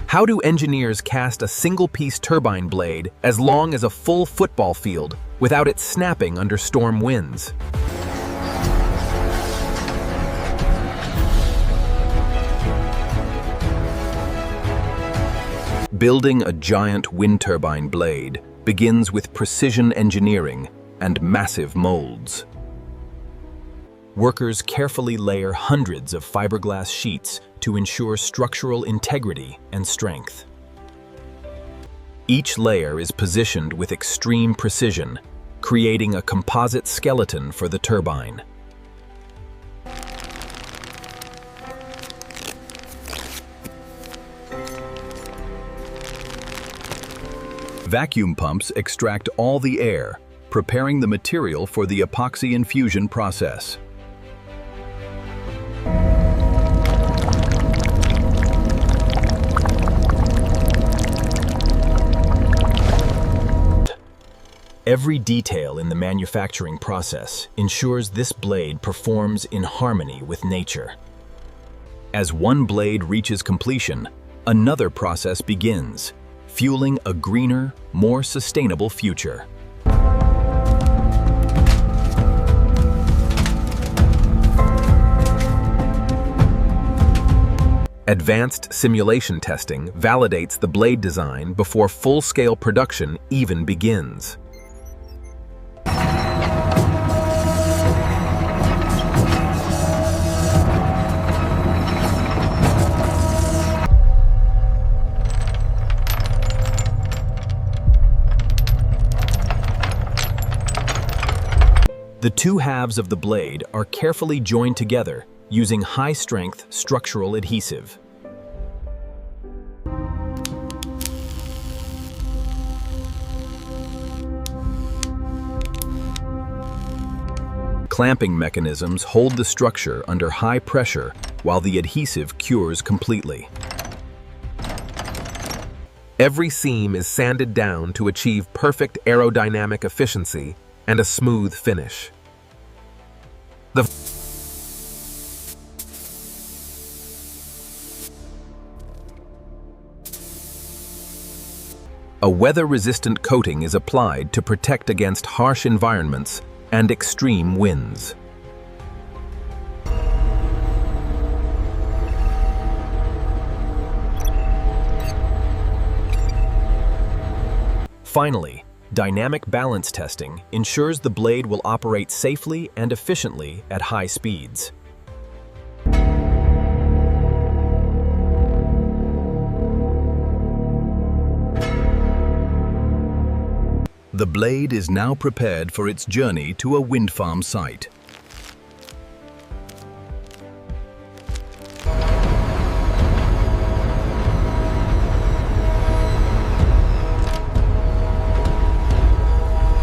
How do engineers cast a single-piece turbine blade as long as a full football field without it snapping under storm winds? Building a giant wind turbine blade begins with precision engineering and massive molds. Workers carefully layer hundreds of fiberglass sheets to ensure structural integrity and strength. Each layer is positioned with extreme precision, creating a composite skeleton for the turbine. Vacuum pumps extract all the air, preparing the material for the epoxy infusion process. Every detail in the manufacturing process ensures this blade performs in harmony with nature. As one blade reaches completion, another process begins, fueling a greener, more sustainable future. Advanced simulation testing validates the blade design before full-scale production even begins. The two halves of the blade are carefully joined together using high-strength structural adhesive. Clamping mechanisms hold the structure under high pressure while the adhesive cures completely. Every seam is sanded down to achieve perfect aerodynamic efficiency and a smooth finish. A weather-resistant coating is applied to protect against harsh environments and extreme winds. Finally, dynamic balance testing ensures the blade will operate safely and efficiently at high speeds. The blade is now prepared for its journey to a wind farm site.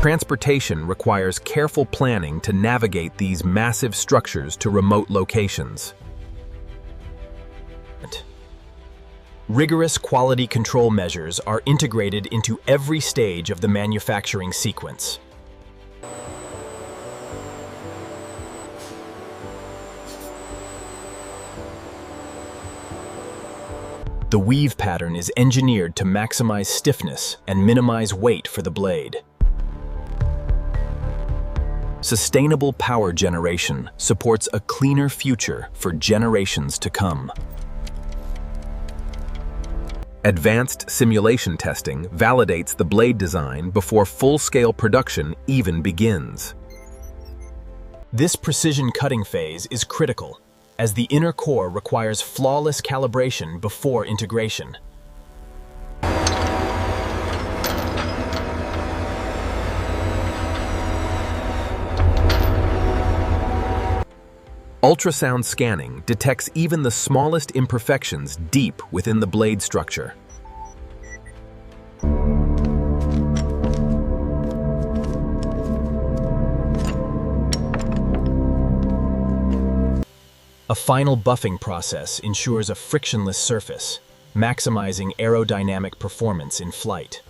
Transportation requires careful planning to navigate these massive structures to remote locations. Rigorous quality control measures are integrated into every stage of the manufacturing sequence. The weave pattern is engineered to maximize stiffness and minimize weight for the blade. Sustainable power generation supports a cleaner future for generations to come. Advanced simulation testing validates the blade design before full-scale production even begins. This precision cutting phase is critical, as the inner core requires flawless calibration before integration. Ultrasound scanning detects even the smallest imperfections deep within the blade structure. A final buffing process ensures a frictionless surface, maximizing aerodynamic performance in flight.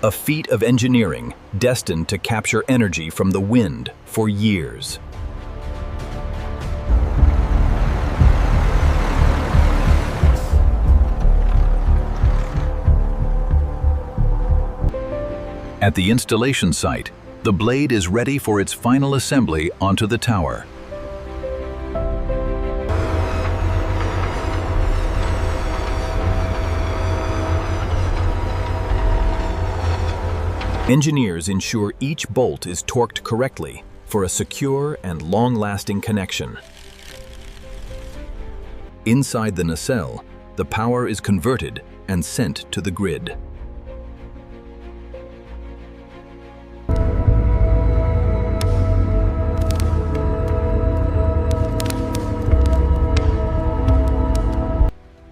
a feat of engineering destined to capture energy from the wind for years. At the installation site, the blade is ready for its final assembly onto the tower. Engineers ensure each bolt is torqued correctly for a secure and long-lasting connection. Inside the nacelle, the power is converted and sent to the grid.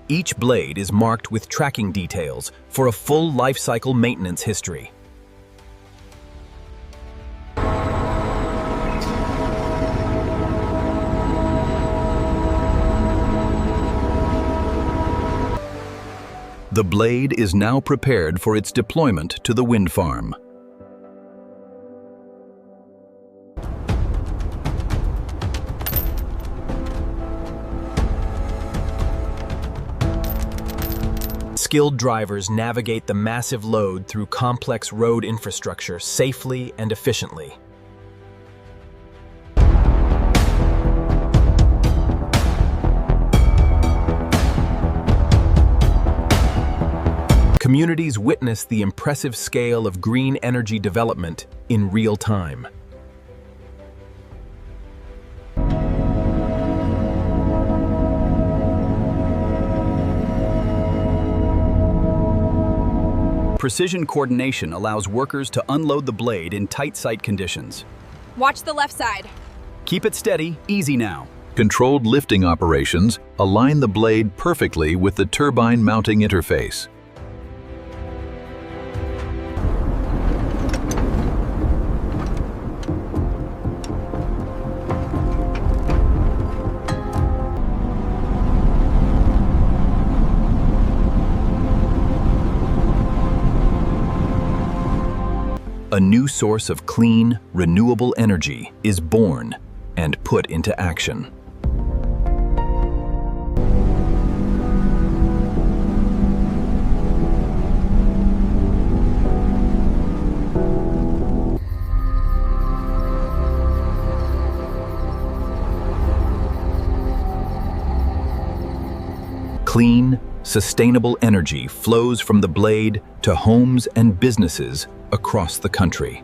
Each blade is marked with tracking details for a full life cycle maintenance history. The blade is now prepared for its deployment to the wind farm. Skilled drivers navigate the massive load through complex road infrastructure safely and efficiently. Communities witness the impressive scale of green energy development in real time. Precision coordination allows workers to unload the blade in tight site conditions. Watch the left side. Keep it steady, easy now. Controlled lifting operations align the blade perfectly with the turbine mounting interface. A new source of clean, renewable energy is born and put into action. Clean, sustainable energy flows from the blade to homes and businesses across the country.